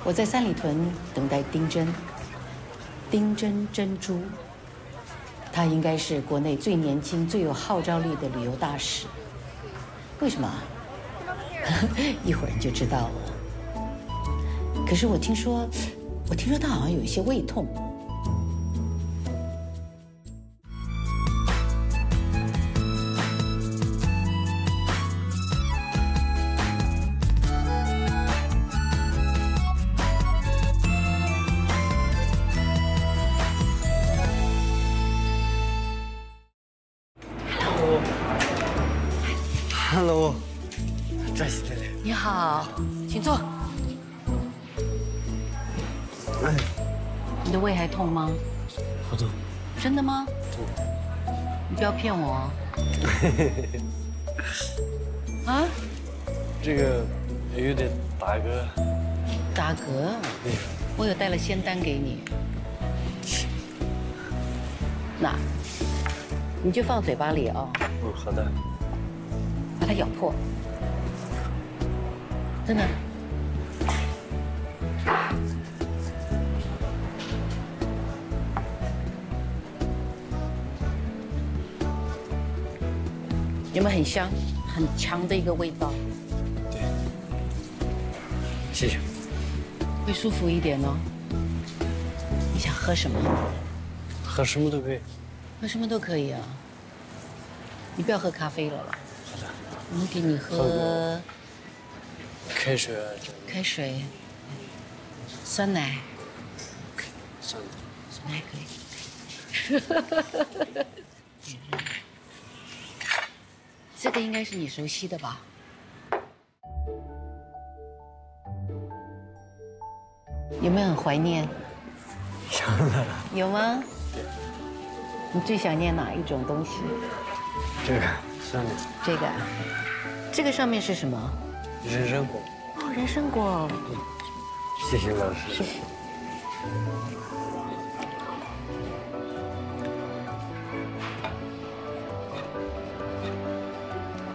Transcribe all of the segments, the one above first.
我在三里屯等待丁真，丁真珍珠，她应该是国内最年轻、最有号召力的旅游大使。为什么？一会儿你就知道了。可是我听说她好像有一些胃痛。Hello， 这是你好，请坐。哎，你的胃还痛吗？不痛。真的吗？真的。你不要骗我哦。啊？这个有点打嗝。打嗝？对。我有带了仙丹给你。那，你就放嘴巴里哦。嗯，好的。把它咬破。真的。有没有很香、很强的一个味道？对。谢谢。会舒服一点哦。你想喝什么？喝什么都可以。喝什么都可以啊。你不要喝咖啡了吧？好的。我们给你喝开水啊，开水、酸奶。酸奶。酸奶可以。这个应该是你熟悉的吧？有没有很怀念？想了。有吗？你最想念哪一种东西？这个酸奶。这个上面是什么？人参果。哦，人参果。谢谢老师。是。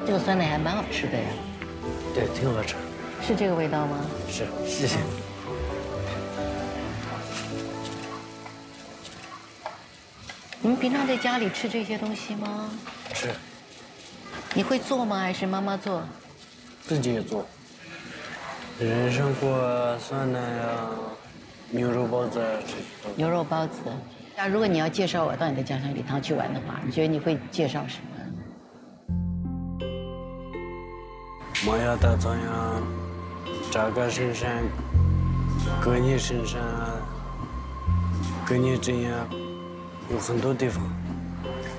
这个酸奶还蛮好吃的呀。对，挺好吃。是这个味道吗？是，谢谢。你们平常在家里吃这些东西吗？是。你会做吗？还是妈妈做？自己也做。人参果、酸奶啊，牛肉包子啊，这些都。牛肉包子。那如果你要介绍我到你的家乡礼堂去玩的话，你觉得你会介绍什么？毛鸭大草原、扎嘎深山、格尼深山、格尼镇呀，有很多地方。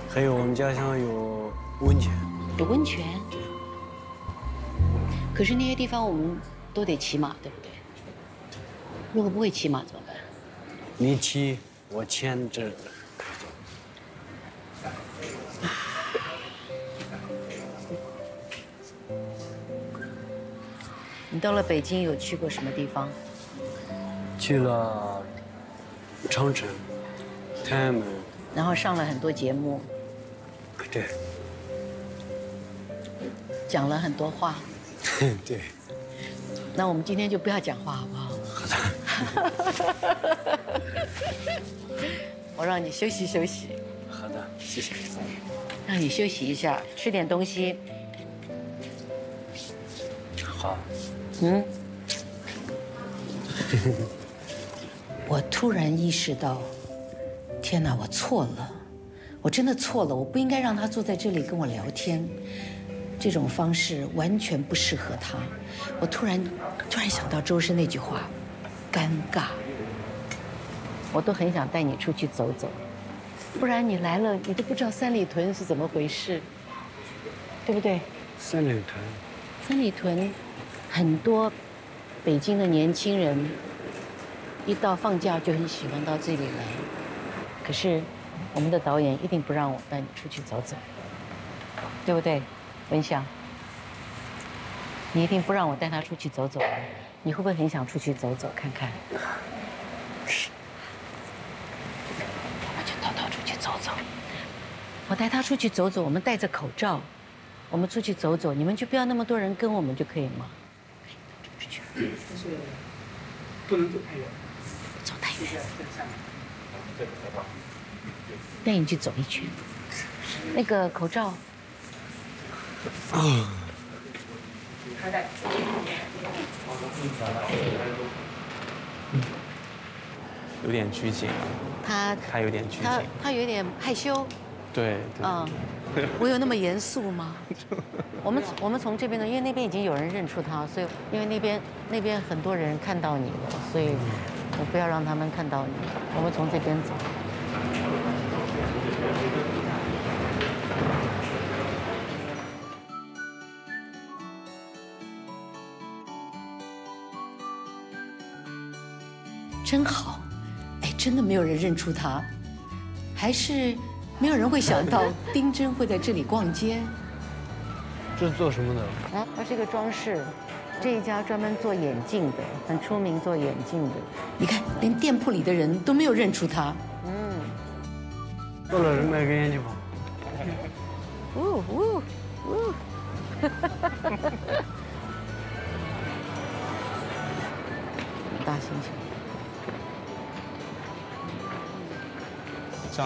还有我们家乡有温泉。有温泉。可是那些地方我们都得骑马，对不对？如果不会骑马怎么办？你骑，我牵着。你到了北京有去过什么地方？去了长城、天安门，然后上了很多节目。对。讲了很多话。对。那我们今天就不要讲话，好不好？好的。我让你休息休息。好的，谢谢。让你休息一下，吃点东西。好。嗯。我突然意识到，天哪，我错了，我真的错了，我不应该让他坐在这里跟我聊天，这种方式完全不适合他。我突然想到周深那句话，尴尬。我都很想带你出去走走，不然你来了，你都不知道三里屯是怎么回事，对不对？三里屯。三里屯，很多北京的年轻人，一到放假就很喜欢到这里来。可是，我们的导演一定不让我带你出去走走，对不对，文祥？你一定不让我带他出去走走，你会不会很想出去走走看看？我们就偷偷出去走走。我带他出去走走，我们戴着口罩，我们出去走走，你们就不要那么多人跟我们就可以吗？出去。不能走太远。走太远。带你去走一圈。那个口罩。啊。有点拘谨。他有点拘谨。他有点害羞。对。嗯。我有那么严肃吗？我们从这边呢，因为那边已经有人认出他，所以因为那边很多人看到你了，所以我不要让他们看到你。我们从这边走。真好，哎，真的没有人认出他，还是没有人会想到丁真会在这里逛街。这是做什么的？啊，它是一个装饰，这一家专门做眼镜的，很出名做眼镜的。你看，连店铺里的人都没有认出他。做了人买个眼镜吧。大猩猩。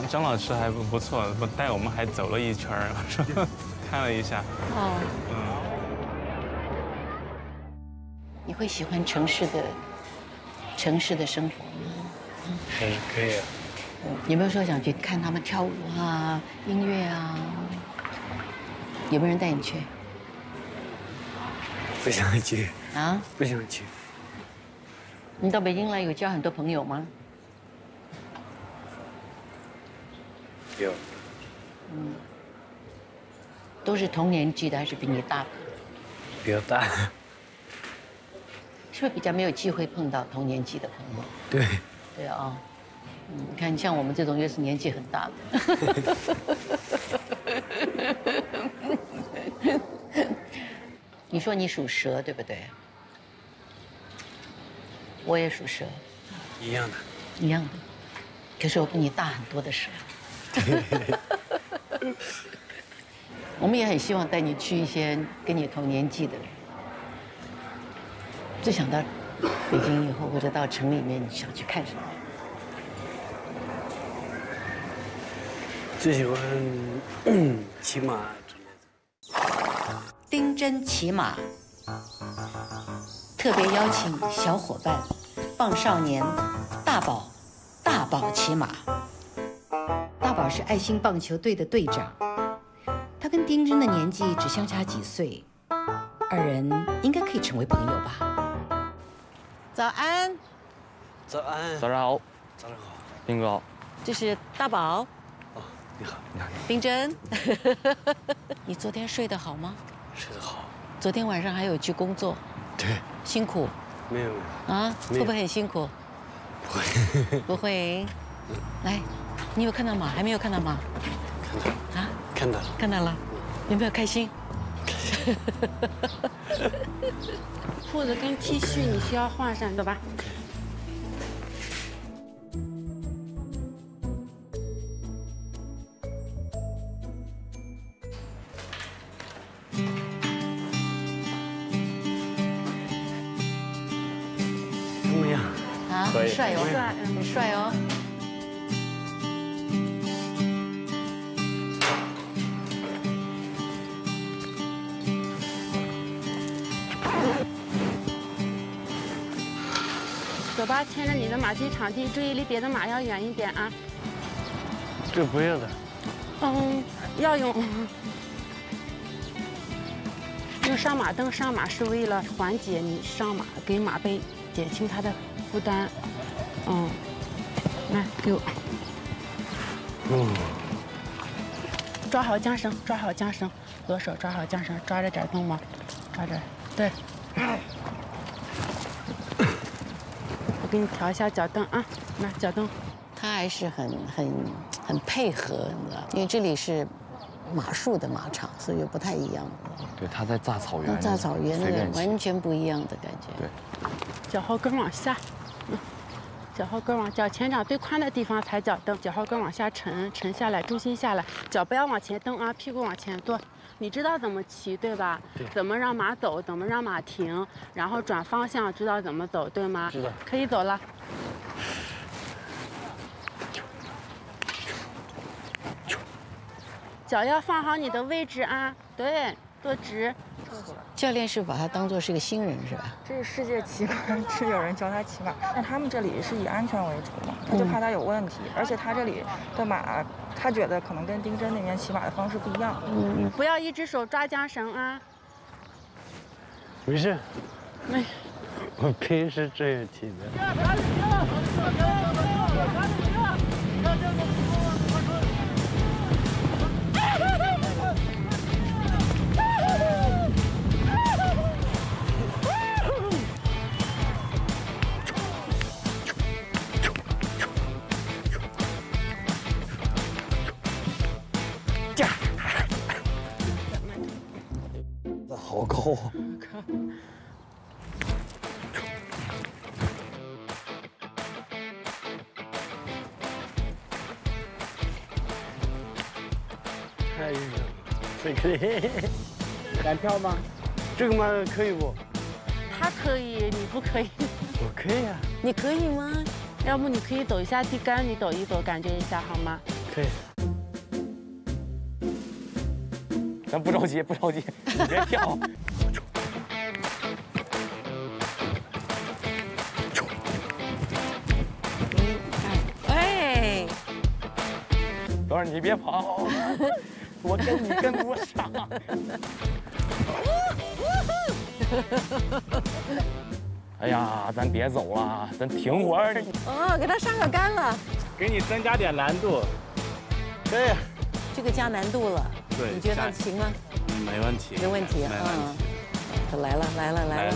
张老师还不错，带我们还走了一圈，说看了一下。哦。你会喜欢城市的生活吗？可以啊。有没有说想去看他们跳舞啊、音乐啊？有没有人带你去？不想去。啊？不想去。你到北京来有交很多朋友吗？有。都是同年纪的还是比你大的？比较大。是不是比较没有机会碰到同年纪的朋友？对。对啊。你看，像我们这种又是年纪很大的。你说你属蛇对不对？我也属蛇。一样的。一样的。可是我比你大很多的蛇。我们也很希望带你去一些跟你同年纪的。最想到北京以后，或者到城里面，你想去看什么？最喜欢骑马之类的。丁真骑马，特别邀请小伙伴棒少年大宝骑马。大宝是爱心棒球队的队长，他跟丁真的年纪只相差几岁，二人应该可以成为朋友吧。早安。早安。早上好。早上好。丁哥好。这是大宝。哦，你好。你好。丁真，你昨天睡得好吗？睡得好。昨天晚上还有去工作。对。辛苦。没有。啊？会不会很辛苦？不会。不会。来，你有看到马？还没有看到马？看到。啊？看到了。看到了。有没有开心？裤子跟 T 恤你需要换上，对吧？怎么样？啊，很帅哦，很帅哦。走吧，牵着你的马进场地，注意离别的马要远一点啊。这不要的。要用上马灯上马是为了缓解你上马给马背减轻它的负担。来给我。抓好缰绳，抓好缰绳，左手抓好缰绳，抓着点动吗？抓着，对。我给你调一下脚蹬啊，来脚蹬。他还是很配合，你知道，因为这里是马术的马场，所以不太一样。对，他在大草原。大草原那个完全不一样的感觉。对。脚后跟往下，脚后跟往脚前掌最宽的地方抬脚蹬，脚后跟往下沉，沉下来，重心下来，脚不要往前蹬啊，屁股往前坐。你知道怎么骑对吧？对。怎么让马走，怎么让马停，然后转方向，知道怎么走对吗？知道。可以走了。脚要放好你的位置啊，对，坐直。教练是把他当作是个新人是吧？这是世界奇观，是有人教他骑马，但他们这里是以安全为主嘛，他就怕他有问题，而且他这里的马，他觉得可能跟丁真那边骑马的方式不一样。不要一只手抓缰绳啊。没事。没。我平时这样骑的。好高啊！太硬了，这可以。敢跳吗？这个马可以不？他可以，你不可以。我可以啊。你可以吗？要不你可以抖一下地杆，你抖一抖，感觉一下好吗？可以。咱不着急，不着急，你别跳。哎，等会儿你别跑，我跟你跟不上。哎呀，咱别走了，咱停会儿。哦，给他上个杆了，给你增加点难度。可以。这个加难度了。对，你觉得行吗？没问题，没问题啊。他来了，来了，来了。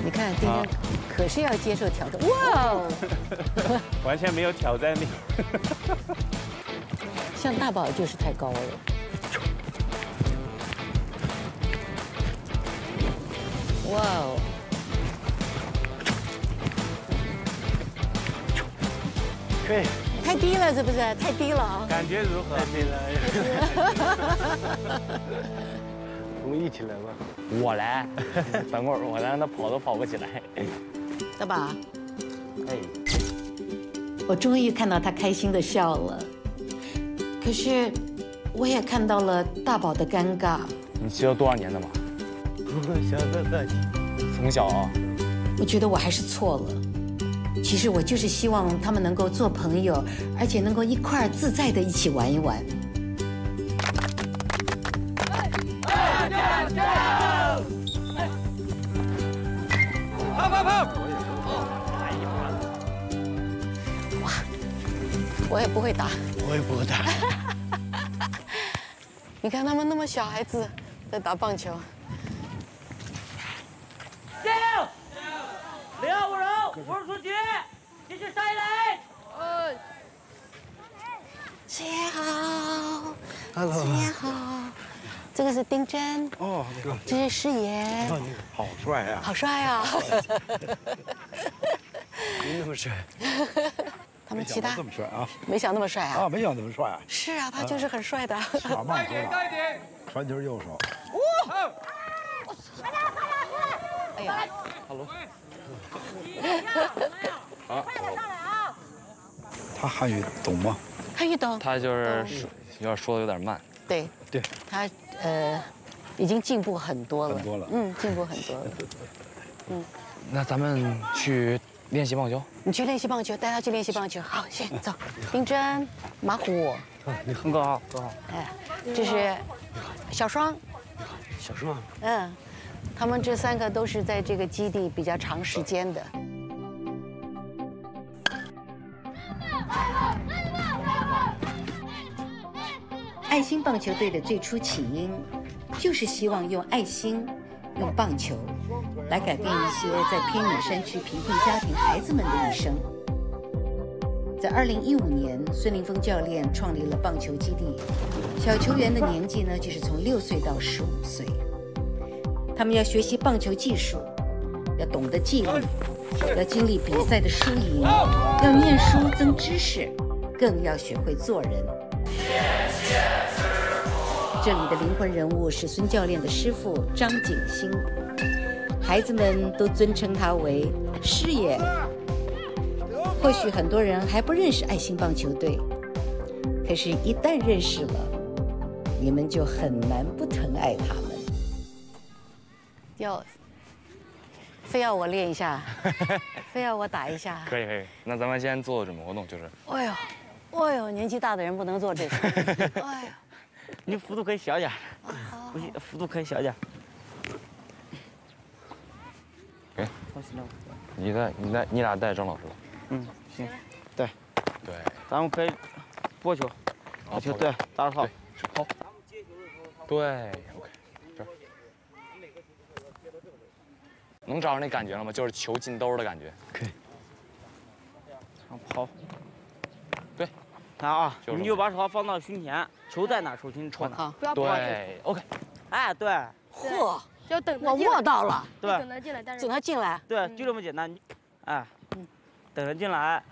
你看今天可是要接受挑战。哇哦！完全没有挑战力。像大宝就是太高了。哇哦！可以。太低了，是不是？太低了啊！感觉如何？太低了。我们一起来吧。我来，等会儿我让他跑都跑不起来。大宝，哎，我终于看到他开心的笑了。可是，我也看到了大宝的尴尬。你骑了多少年的马？小的在骑。从小啊。我觉得我还是错了。其实我就是希望他们能够做朋友，而且能够一块儿自在的一起玩一玩。跑！哇，我也不会打，我也不会打。你看他们那么小孩子在打棒球。5人，5出局，继续上垒。师爷好 ，Hello， 师爷好。这个是丁真。哦，你好。这是师爷。好帅啊！好帅啊！您那么帅。他们其他这么帅啊？没想那么帅啊！啊，没想这么帅啊！是啊，他就是很帅的。打棒球的，传球右手。哇！哎呀 ，Hello。啊，他汉语懂吗？汉语懂。他就是有点说的有点慢。对对，他已经进步很多了。很多了。进步很多了。那咱们去练习棒球。你去练习棒球，带他去练习棒球。好，行，走。丁真、马虎。你好，哥好，哥好。哎，这是小双。小双。他们这3个都是在这个基地比较长时间的。爱心棒球队的最初起因，就是希望用爱心、用棒球，来改变一些在偏远山区贫困家庭孩子们的一生。在2015年，孙凌峰教练创立了棒球基地，小球员的年纪呢，就是从6岁到15岁。他们要学习棒球技术，要懂得纪律，要经历比赛的输赢，要念书增知识，更要学会做人。这里的灵魂人物是孙教练的师傅张景星，孩子们都尊称他为师爷。或许很多人还不认识爱心棒球队，可是一旦认识了，你们就很难不疼爱他们。非要我练一下，非要我打一下。可以可以，那咱们先做准备活动，就是。哎呦，年纪大的人不能做这个。哎呦，你幅度可以小点，不行，幅度可以小点。给，你俩带张老师吧。嗯，行，对，对，咱们可以拨球，打球，对，打得好，好，对 ，OK， 这儿，能找着那感觉了吗？就是球进兜的感觉。可以。跑，对，看啊，你就把手放到胸前，球在哪，手心朝哪。不要跑。对 ，OK。哎，对。嚯，就等我握到了。对，等他进来，但是等他进来。对，就这么简单。哎，等他进来。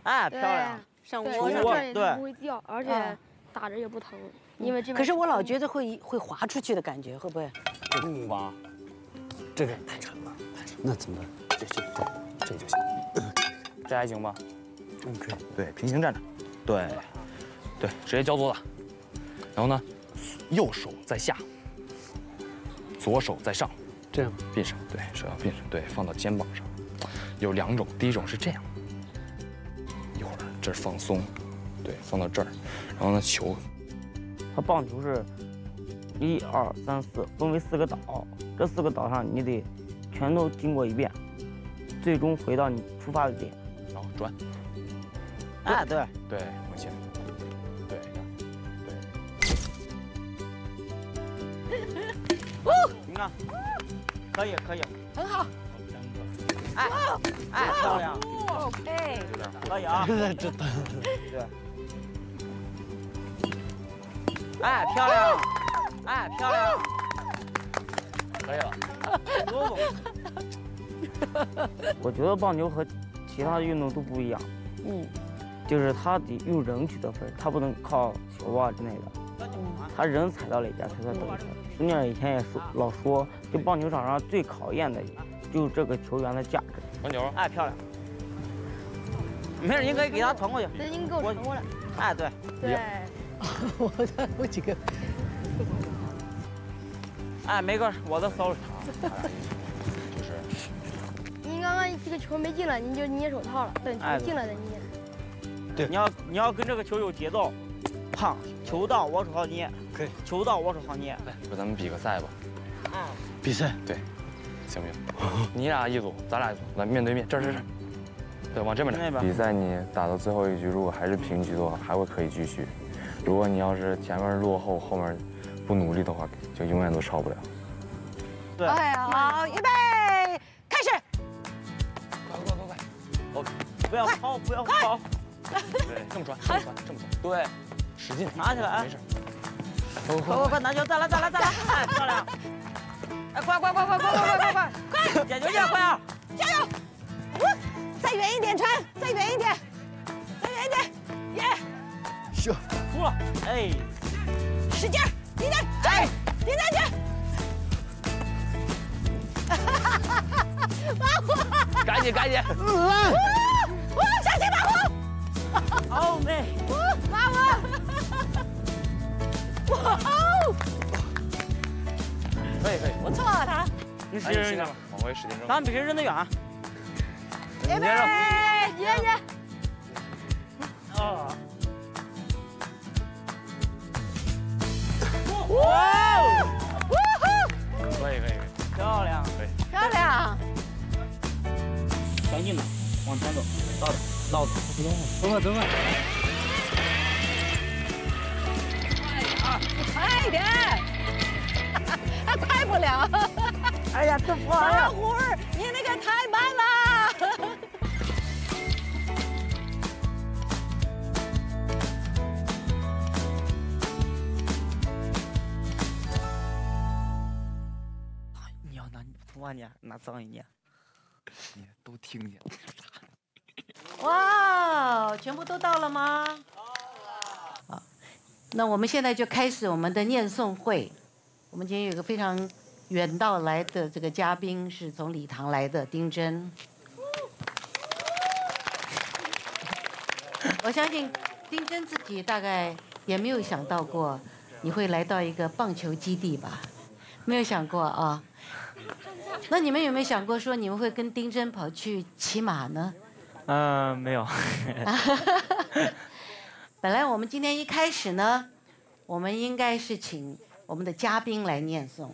哎，漂亮。上窝上对，不会掉，而且打着也不疼，因为这。可是我老觉得会滑出去的感觉，会不会？不吧，这个太长了，那怎么办？这就行。这还行吧？可以。对，平行站着，对，直接交左打，然后呢，右手在下，左手在上，这样并上，对，手要并上，对，放到肩膀上。有2种，第一种是这样，一会儿这儿放松，对，放到这儿，然后呢球，它棒球是1、2、3、4，分为4个岛，这4个岛上你得全都经过一遍，最终回到你出发的点，然后转。哎，对，往前，对，你看，可以，很好。哎，漂亮 ，OK， 可以啊，这疼。对，哎，漂亮，可以了。我觉得棒球和其他的运动都不一样，就是他得用人去得分，他不能靠球啊之类的，他人踩到垒架才算得分。孙教练以前也老说，就棒球场上最考验的就是这个球员的价值。传球，哎，漂亮。没事，您可以给他传过去。对，您给我传过来。哎，对。我几个。哎，没个，我的手里。就是。您刚刚这个球没进来，您就捏手套了，等球进来再捏。对，你要跟这个球有节奏，胖，球到我手上捏，可以，球到我手上捏。来，说咱们比个赛吧。比赛？对，行不行？你俩一组，咱俩一组，来面对面，这。对，往这边来。比赛你打到最后一局，如果还是平局的话，还会可以继续。如果你要是前面落后，后面不努力的话，就永远都超不了。对。哎呀，好，预备，开始。快 ！OK， 不要跑，不要跑。对，这么传。对，使劲拿起来，没事。快拿球，再来！哎，漂亮！哎，快！捡球去，快啊！加油！再远一点传，再远一点，耶！是。输了，哎，使劲，顶上去！马虎！赶紧！小心马虎！好美！马虎！哇哦！可以，不错啊，他。你使劲扔，往回使劲扔。咱们比谁扔得远。预备，接！啊！哇！可以，漂亮，漂亮！前进的，往前走，绕着，走吧。快点！还快不了。哎呀，这不好呀！马虎，你那个太慢了。你要拿不拿捏，拿脏一捏。都听见了。哇，全部都到了吗？好，那我们现在就开始我们的念诵会。我们今天有个非常远道来的这个嘉宾，是从礼堂来的丁真。我相信丁真自己大概也没有想到过，你会来到一个棒球基地吧？没有想过啊。那你们有没有想过说你们会跟丁真跑去骑马呢？没有。本来我们今天一开始呢，我们应该是请我们的嘉宾来念诵，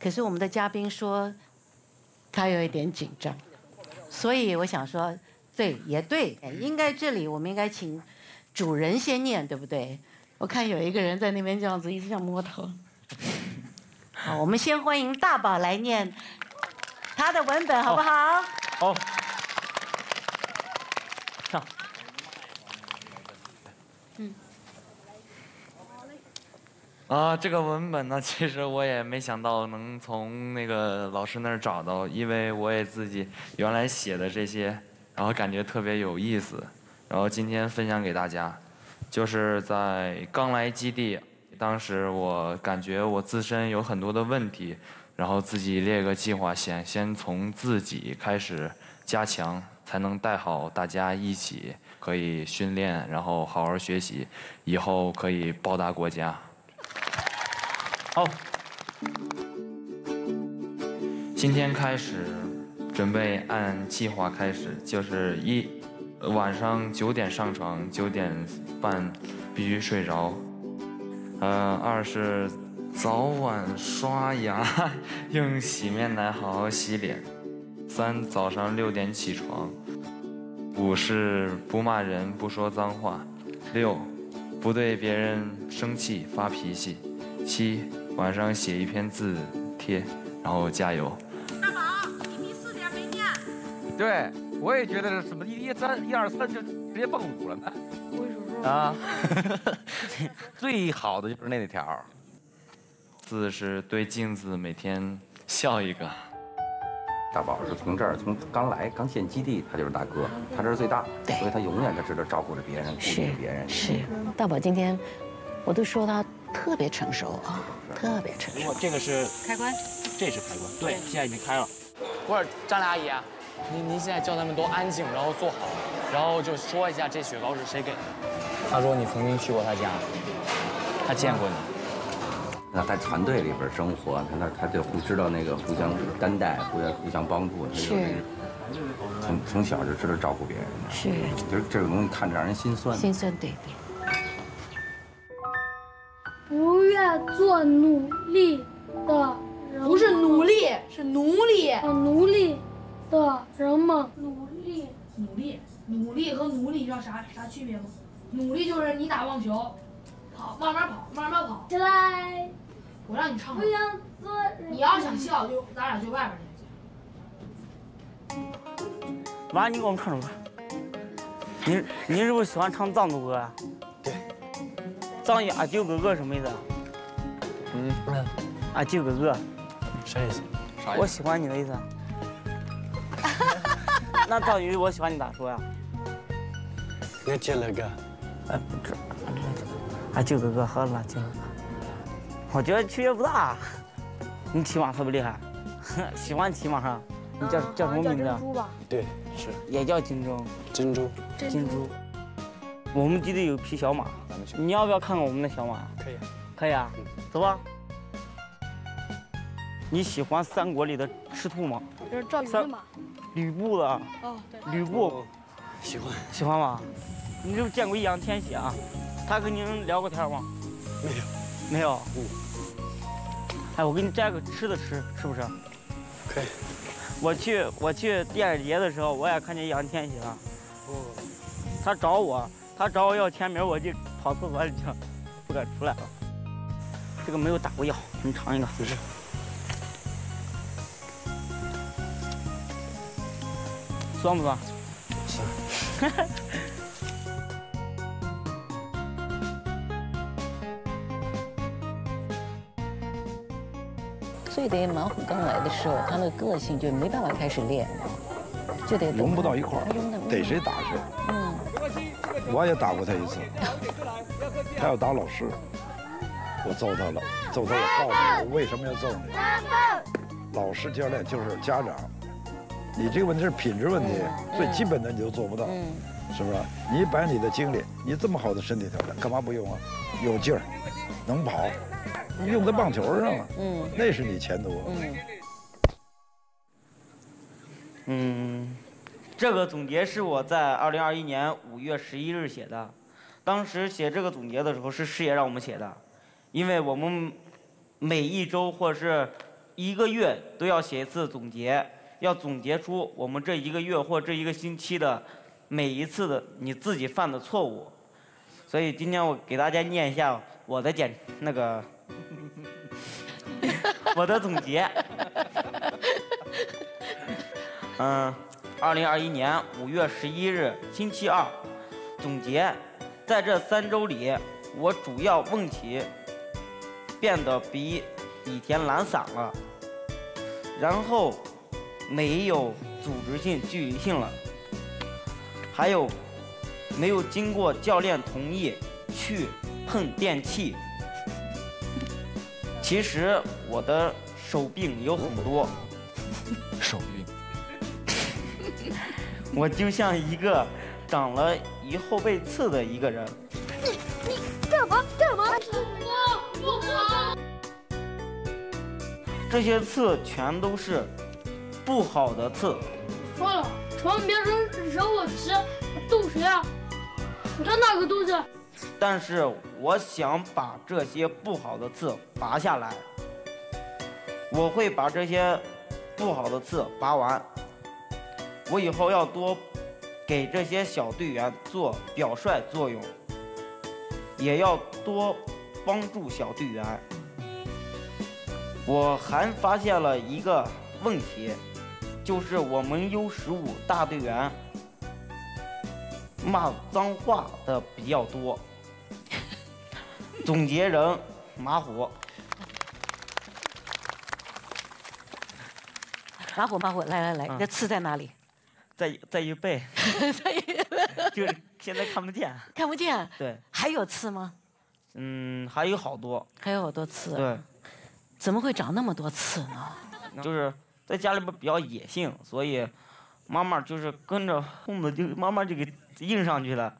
可是我们的嘉宾说他有一点紧张，所以我想说，对，也对，应该这里我们应该请主人先念，对不对？我看有一个人在那边这样子一直想摸头。好，我们先欢迎大宝来念他的文本，好不好？好。上。这个文本呢，其实我也没想到能从那个老师那儿找到，因为我也自己原来写的这些，然后感觉特别有意思，然后今天分享给大家。就是在刚来基地，当时我感觉我自身有很多的问题，然后自己列个计划，先从自己开始加强，才能带好大家一起可以训练，然后好好学习，以后可以报答国家。好，今天开始准备按计划开始，就是晚上9点上床，9点半必须睡着。2是早晚刷牙，用洗面奶好好洗脸。3早上6点起床。5是不骂人，不说脏话。6不对别人生气发脾气。7晚上写一篇字贴，然后加油。大宝，你第4点没念。对，我也觉得是什么1、3、1、2、3就直接蹦5了呢。为什么？啊，最好的就是那条。4是对镜子每天笑一个。大宝是从这儿，从刚建基地，他就是大哥，他这是最大，所以他永远他知道照顾着别人，顾及别人。是，大宝今天我都说他特别成熟啊，特别成熟。这个是开关，这是开关，对，现在已经开了。不是张阿姨，您现在叫他们都安静，然后坐好，然后就说一下这雪糕是谁给的。他说你曾经去过他家，他见过你。那在团队里边生活，他就知道那个互相担待，互相帮助，他就从小就知道照顾别人。是，就是这种东西看着让人心酸。心酸，对。不愿做努力的人，不是努力，是奴隶。奴隶的人们，努力和奴隶，你知道啥区别吗？努力就是你打棒球，慢慢跑。起来！我让你唱歌。不想做人。你要想笑，咱俩去外边去。妈，你给我们唱首歌。你是不是喜欢唱藏族歌啊？对。藏语阿舅哥哥什么意思？阿舅哥哥。啥意思？我喜欢你的意思。那藏语我喜欢你咋说呀？我接了个。阿舅哥哥，好了，舅哥哥。我觉得区别不大。你骑马特别厉害，喜欢骑马上。你叫什么名字？珍珠吧。对，是。也叫金钟。珍珠。我们基地有匹小马，你要不要看看我们的小马？可以。可以啊，走吧。你喜欢三国里的赤兔吗？就是赵云的马。吕布的。哦，对。吕布。喜欢。喜欢吗？你是不是见过易烊千玺啊？他跟您聊过天吗？没有。没有。哎，我给你摘个吃的吃，是不是？可以。我去电影节的时候，我也看见易烊千玺了。他找我要签名，我就跑厕所里去了，不敢出来了。这个没有打过药，你尝一个。没事。酸不酸？酸。所以得马虎刚来的时候，他那个个性就没办法开始练。就得融不到一块儿，逮谁打谁。我也打过他一次，他要打老师，我揍他了，揍他我告诉你我为什么要揍你。老师教练就是家长，你这个问题是品质问题，最基本的你都做不到，是不是？你把你的精力，你这么好的身体条件，干嘛不用啊？有劲儿，能跑，你用在棒球上了，那是你前途。这个总结是我在2021年5月11日写的。当时写这个总结的时候，是师爷让我们写的，因为我们每一周或者是1个月都要写一次总结，要总结出我们这1个月或这1个星期的每一次的你自己犯的错误。所以今天我给大家念一下我的我的总结。2021年5月11日星期二，总结，在这3周里，我主要问题变得比以前懒散了，然后没有组织性、纪律性了，还有没有经过教练同意去碰电器。其实我的手病有很多，手病。我就像一个长了一后背刺的一个人。你干嘛？不好！这些刺全都是不好的刺。说了，千万别惹我急，逗谁啊？你看那个肚子。但是我想把这些不好的刺拔下来，我会把这些不好的刺拔完。我以后要多给这些小队员做表率作用，也要多帮助小队员。我还发现了一个问题，就是我们U15大队员骂脏话的比较多。总结人马虎。马虎，来，这刺在哪里？在一背，就是现在看不见。看不见。对。还有刺吗？还有好多。还有好多刺。对。怎么会长那么多刺呢？就是在家里边比较野性，所以妈妈就是跟着后面就慢慢就给印上去了。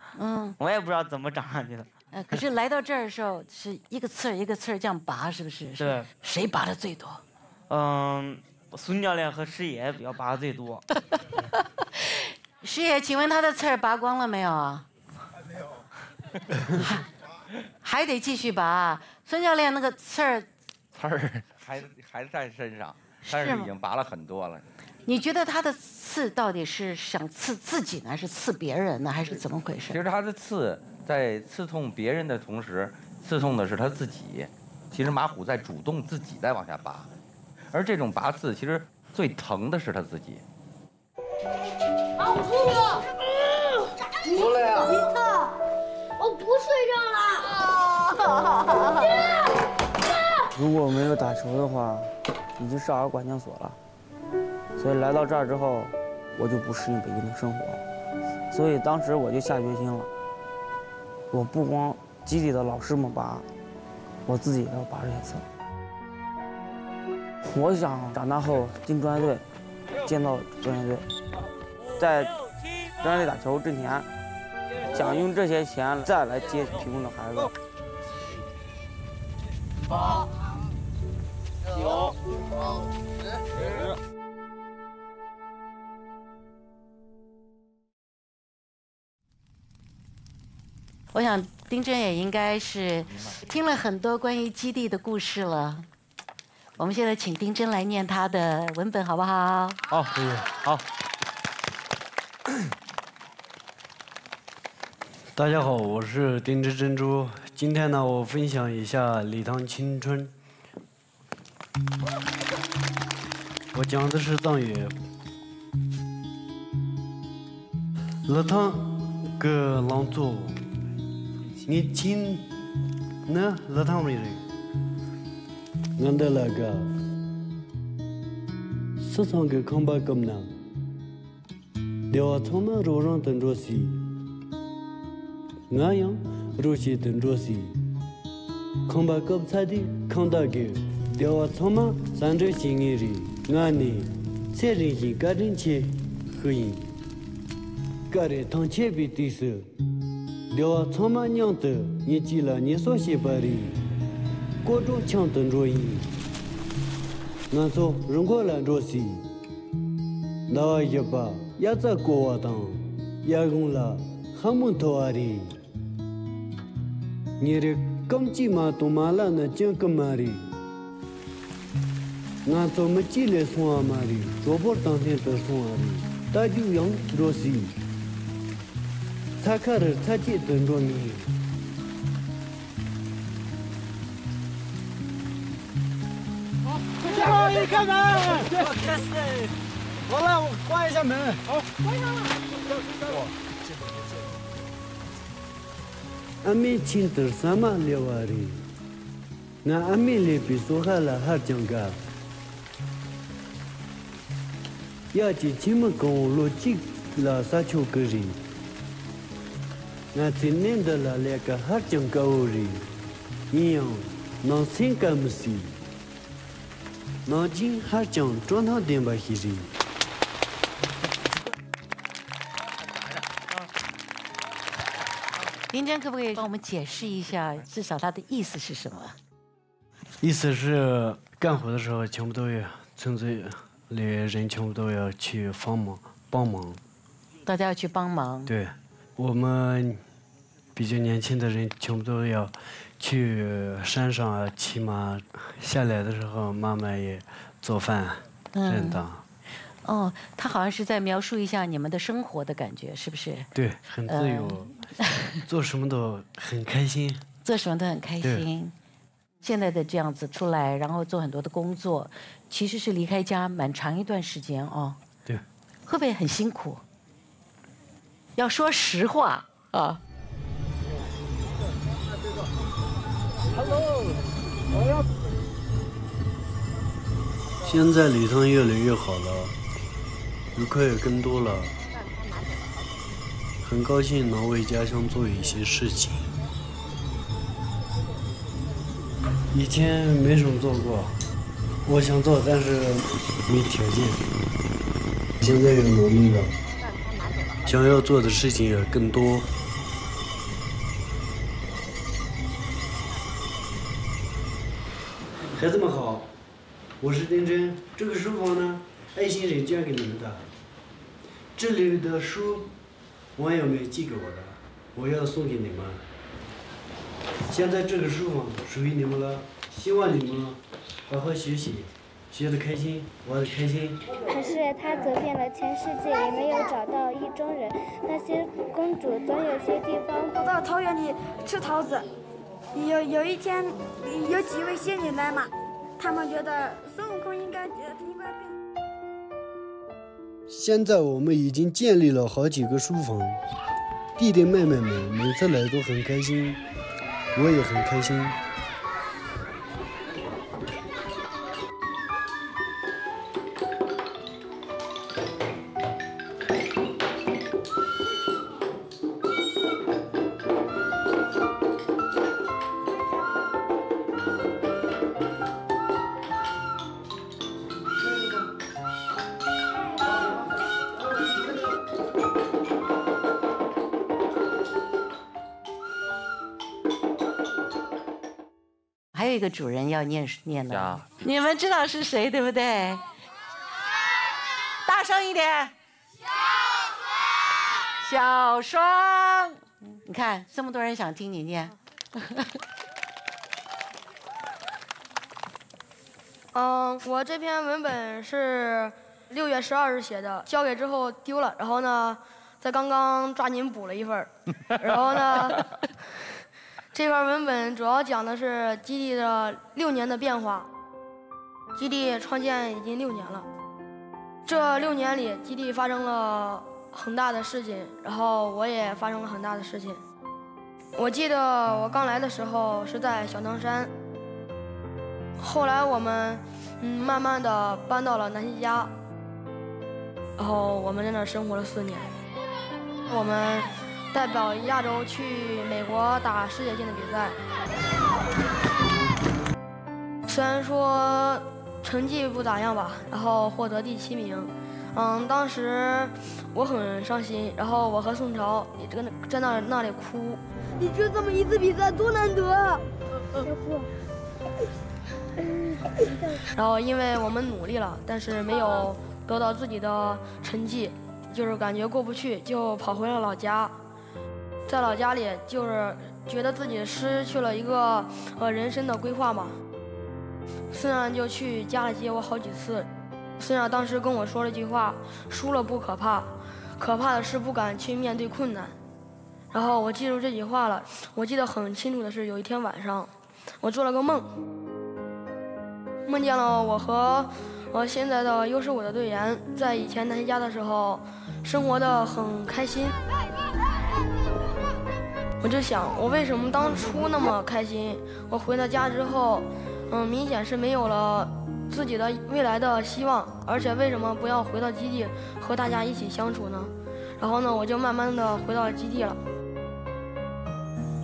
我也不知道怎么长上去的。可是来到这儿的时候是一个刺儿一个刺儿这样拔，是不是？对。谁拔的最多？孙教练和师爷比较拔的最多。师爷，请问他的刺儿拔光了没有啊？还没有。还得继续拔。孙教练那个刺儿还在身上，但是已经拔了很多了。你觉得他的刺到底是想刺自己呢，还是刺别人呢，还是怎么回事？其实他的刺在刺痛别人的同时，刺痛的是他自己。其实马虎在主动自己在往下拔，而这种拔刺其实最疼的是他自己。啊，我出去！出来呀！我不睡觉了。如果没有打球的话，已经上管教所了。所以来到这儿之后，我就不适应北京的生活，所以当时我就下决心了，我不光基地的老师们拔，我自己也要拔这些刺。我想长大后进专业队，见到专业队，在专业队打球挣钱，想用这些钱再来接贫困的孩子。8、9、10。我想丁真也应该是听了很多关于基地的故事了。我们现在请丁真来念他的文本，好不好？好，好。大家好，我是丁真珍珠。今天呢，我分享一下礼堂青春。我讲的是藏语。礼堂个朗读。你听呢？礼堂里人，俺的那个，时常个康巴咁呢，聊草嘛肉上等着西，俺样肉西等着西，看把狗菜的看大狗，聊草嘛三周心里里，俺呢才人心个人切合影，个人当切比对手，聊草嘛娘的，你记了你所写把里，各种强等着你，俺做人过来着西。那一把也在国外当，也用了很多头啊的。你的刚起码都买了那几个嘛的，俺做么几来送啊嘛的，做不当天都送啊的，大就养着西，才开始才去等着你。好，最后一个人，好了，我关一下门。好，关上了。俺们亲头三嘛聊啊的，俺们那边说好了还讲个，要去亲们跟我录几了三九个人，俺今年的了那个还讲个人，一样能听个么事，能听还讲转头点吧些人。林真可不可以帮我们解释一下，至少它的意思是什么？意思是干活的时候全部都要村子里人全部都要去帮忙。大家要去帮忙。对，我们比较年轻的人全部都要去山上啊骑马，下来的时候妈妈也做饭认当。哦，他好像是在描述一下你们的生活的感觉，是不是？对，很自由，做什么都很开心。做什么都很开心。现在的这样子出来，然后做很多的工作，其实是离开家蛮长一段时间哦。对。会不会很辛苦？要说实话啊。Hello， 现在礼堂越来越好了。游客也更多了，很高兴能为家乡做一些事情。以前没什么做过，我想做，但是没条件。现在有努力了，想要做的事情也更多。孩子们好，我是丁真。这个书房呢，爱心人捐给你们的。这里的书，网友们寄给我的，我要送给你们。现在这个书房属于你们了，希望你们好好学习，学得开心，玩得开心。可是他走遍了全世界，也没有找到意中人。那些公主总有些地方跑到桃园里吃桃子。有一天，有几位仙女来嘛，他们觉得孙悟空应该变。现在我们已经建立了好几个书房，弟弟妹妹们每次来都很开心，我也很开心。还有一个主人要念呢，你们知道是谁对不对？大声一点。小双，你看这么多人想听你念。我这篇文本是6月12日写的，交给之后丢了，然后呢，在刚刚抓紧补了一份，然后呢。这篇文本主要讲的是基地的6年的变化。基地创建已经6年了，这6年里，基地发生了很大的事情，然后我也发生了很大的事情。我记得我刚来的时候是在小汤山，后来我们慢慢的搬到了南溪家。然后我们在那儿生活了4年。我们代表亚洲去美国打世界性的比赛，虽然说成绩不咋样吧，然后获得第7名。当时我很伤心，然后我和宋朝也在那里哭。你就这么一次比赛多难得啊！然后因为我们努力了，但是没有得到自己的成绩，就是感觉过不去，就跑回了老家。在老家里就是觉得自己失去了一个人生的规划嘛。孙亮就去家里接我好几次。孙亮当时跟我说了一句话：输了不可怕，可怕的是不敢去面对困难。然后我记住这句话了。我记得很清楚的是，有一天晚上，我做了个梦，梦见了我和现在的优势5的队员在以前南家的时候，生活的很开心。我就想，我为什么当初那么开心？我回到家之后，明显是没有了自己的未来的希望，而且为什么不要回到基地和大家一起相处呢？然后呢，我就慢慢的回到了基地了。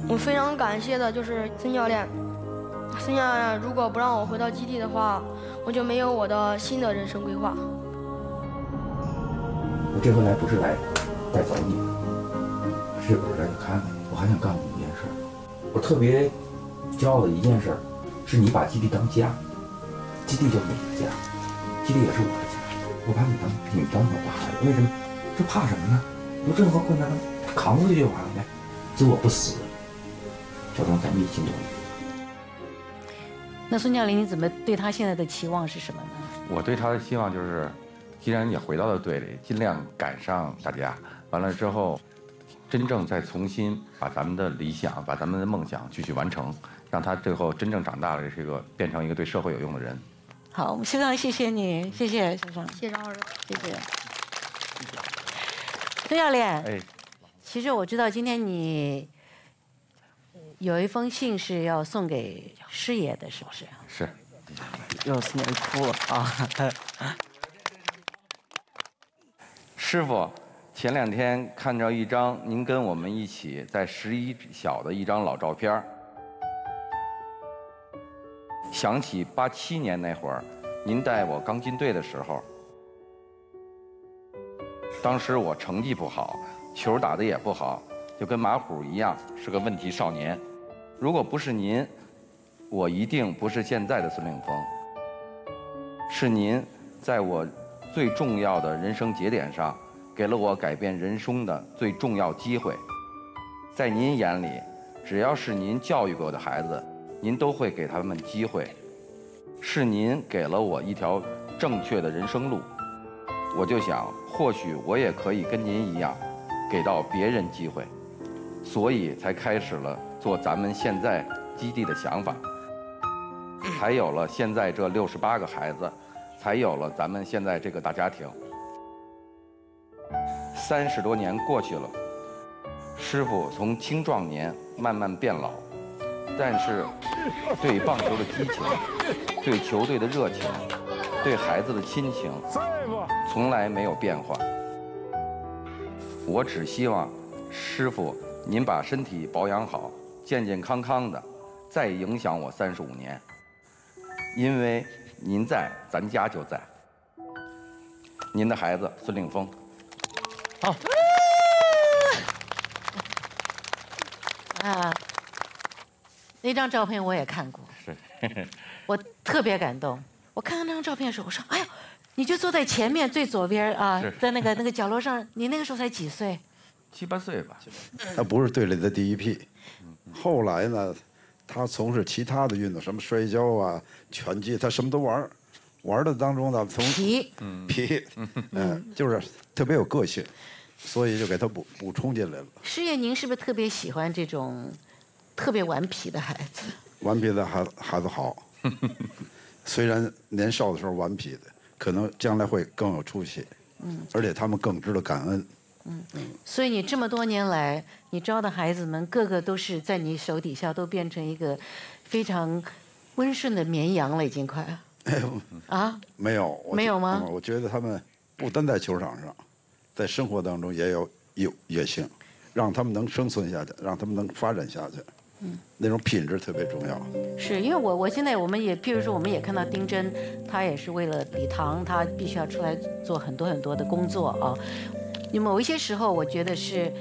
我非常感谢的就是孙教练。孙教练如果不让我回到基地的话，我就没有我的新的人生规划。我这回来不是来带走你，是来看看你。我还想告诉你一件事，我特别骄傲的一件事，是你把基地当家，基地就是你的家，基地也是我的家。我把你当我的孩子，为什么？这怕什么呢？有任何困难扛过去就完了呗，只我不死。小钟，咱们一起努力。那孙教练，你怎么对他现在的期望是什么呢？我对他的希望就是，既然你回到了队里，尽量赶上大家，完了之后，真正再重新把咱们的理想、把咱们的梦想继续完成，让他最后真正长大了，变成一个对社会有用的人。好，我们非常谢谢你，谢谢校长，谢谢张老师，谢谢。孙教练，哎，其实我知道今天你有一封信是要送给师爷的，是不是？是。又是你哭了啊！师傅，前2天看着一张您跟我们一起在11小的一张老照片，想起87年那会儿，您带我刚进队的时候，当时我成绩不好，球打得也不好，就跟马虎一样，是个问题少年。如果不是您，我一定不是现在的孙令峰。是您在我最重要的人生节点上，给了我改变人生的最重要机会。在您眼里，只要是您教育过的孩子，您都会给他们机会。是您给了我一条正确的人生路，我就想，或许我也可以跟您一样，给到别人机会，所以才开始了做咱们现在基地的想法，才有了现在这68个孩子，才有了咱们现在这个大家庭。30多年过去了，师傅从青壮年慢慢变老，但是对棒球的激情，对球队的热情，对孩子的亲情，从来没有变化。我只希望师傅您把身体保养好，健健康康的，再影响我35年。因为您在，咱家就在。您的孩子孙令峰。好。啊，那张照片我也看过，是，我特别感动。我看到那张照片的时候，我说：“哎呦，你就坐在前面最左边啊，在那个角落上。你那个时候才几岁？7、8岁吧。他不是队里的第一批，后来呢，他从事其他的运动，什么摔跤啊、拳击，他什么都玩。玩的当中呢，从皮，就是特别有个性，所以就给他补充进来了。师爷，您是不是特别喜欢这种特别顽皮的孩子？顽皮的孩子好，虽然年少的时候顽皮的，可能将来会更有出息。而且他们更知道感恩。所以你这么多年来，你招的孩子们个个都是在你手底下都变成一个非常温顺的绵羊了，已经快。啊？没有。没有吗？我觉得他们不单在球场上，在生活当中也有野性，让他们能生存下去，让他们能发展下去。那种品质特别重要。是因为我现在我们也，譬如说我们也看到丁真，他也是为了礼堂，他必须要出来做很多的工作啊。某一些时候，我觉得是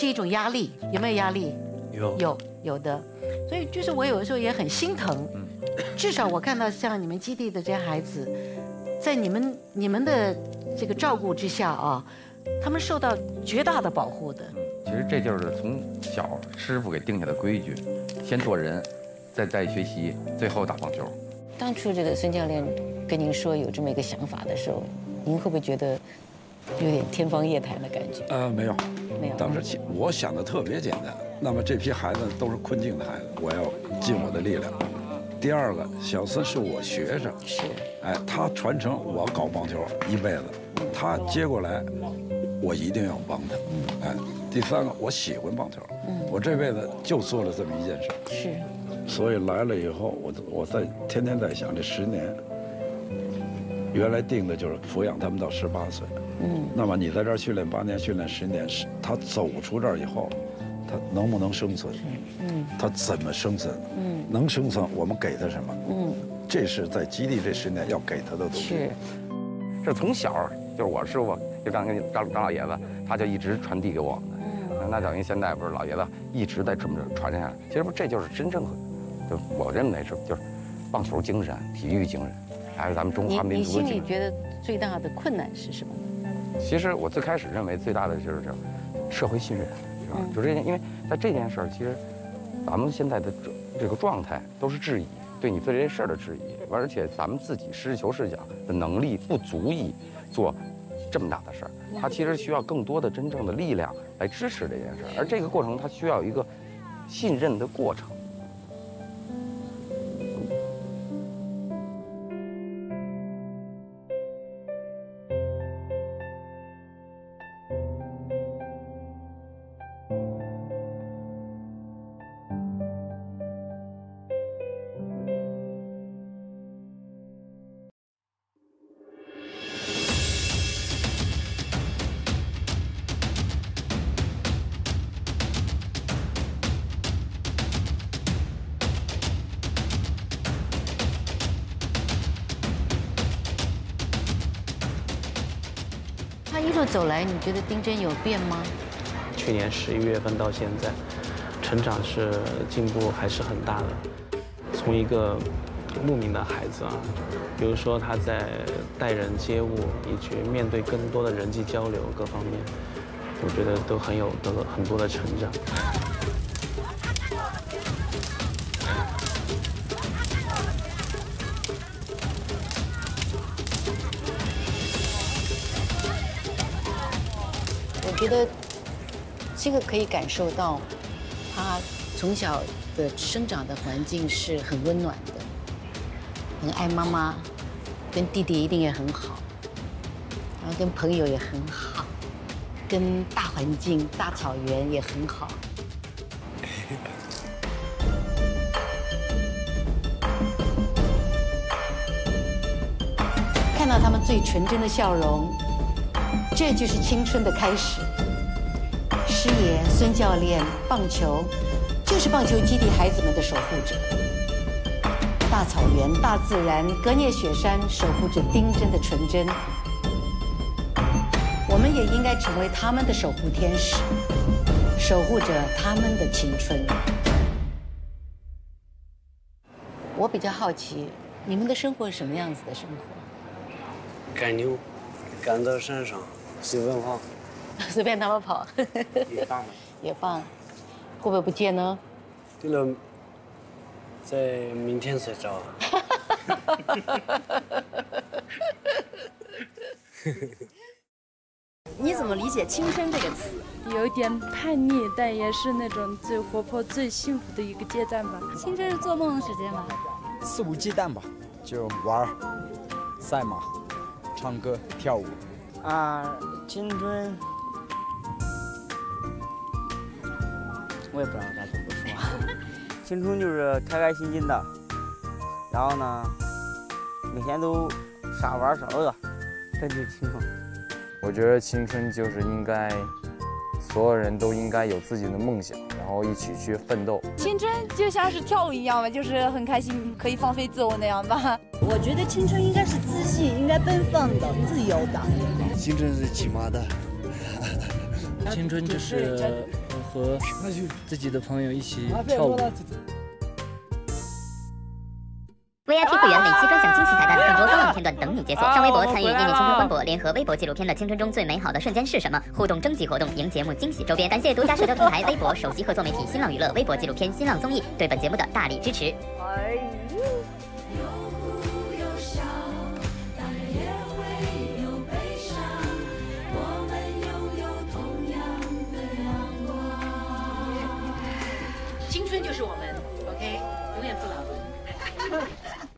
一种压力，有没有压力？有的。所以就是我有的时候也很心疼。至少我看到像你们基地的这些孩子，在你们的这个照顾之下啊，他们受到绝大的保护的。其实这就是从小师傅给定下的规矩，先做人，再学习，最后打棒球。当初这个孙教练跟您说有这么一个想法的时候，您会不会觉得有点天方夜谭的感觉？没有，没有。当时我想的特别简单，那么这批孩子都是困境的孩子，我要尽我的力量。第二个，小孙是我学生，是，他传承我搞棒球一辈子，他接过来，我一定要帮他，第三个，我喜欢棒球，我这辈子就做了这么一件事，是，所以来了以后，我天天在想这10年，原来定的就是抚养他们到18岁，那么你在这儿训练8年，训练10年，他走出这儿以后，他能不能生存？他怎么生存？能生存，我们给他什么？这是在基地这10年要给他的东西。是，这从小就是我师傅，就刚跟张老爷子，他就一直传递给我们的。那等于现在不是老爷子一直在这么传承下来。其实不，这就是真正的，就我认为就是棒球精神、体育精神，还有咱们中华民族的精神。你心里觉得最大的困难是什么？其实我最开始认为最大的就是这社会信任，是吧？就这件，因为在这件事儿，其实咱们现在的这个状态都是质疑，对你做这件事儿的质疑，而且咱们自己实事求是讲的能力不足以做这么大的事儿，它其实需要更多的真正的力量来支持这件事儿，而这个过程它需要一个信任的过程。一路走来，你觉得丁真有变吗？去年11月份到现在，成长是进步还是很大的。从一个牧民的孩子啊，比如说他在待人接物以及面对更多的人际交流各方面，我觉得都得了很多的成长。我觉得这个可以感受到，他从小的生长的环境是很温暖的，很爱妈妈，跟弟弟一定也很好，然后跟朋友也很好，跟大环境、大草原也很好。看到他们最纯真的笑容，这就是青春的开始。师爷、孙教练，棒球就是棒球基地孩子们的守护者。大草原、大自然、隔涅雪山守护着丁真的纯真。我们也应该成为他们的守护天使，守护着他们的青春。我比较好奇，你们的生活是什么样子的生活？赶牛，赶到山上，随便放，随便他们跑。也放，也放，会不会不见呢？对了，在明天才找。你怎么理解青春这个词？有一点叛逆，但也是那种最活泼、最幸福的一个阶段吧。青春是做梦的时间吗？肆无忌惮吧，就玩、赛马、唱歌、跳舞。青春，我也不知道该怎么说。青春就是开开心心的，然后呢，每天都傻玩傻乐，这就是青春。我觉得青春就是应该，所有人都应该有自己的梦想，然后一起去奋斗。青春就像是跳舞一样吧，就是很开心，可以放飞自我那样吧。我觉得青春应该是自信，应该奔放的、自由的。青春是骑马的。青春就是和自己的朋友一起跳舞。VIP 会员每期专享惊喜彩蛋，更多高冷片段等你解锁。上微博参与《念念青春》官博联合微博纪录片的青春中最美好的瞬间是什么？互动征集活动，赢节目惊喜周边。感谢独家社交平台微博首席合作媒体新浪娱乐、微博纪录片、新浪综艺对本节目的大力支持。青春就是我们 ，OK， 永远不老。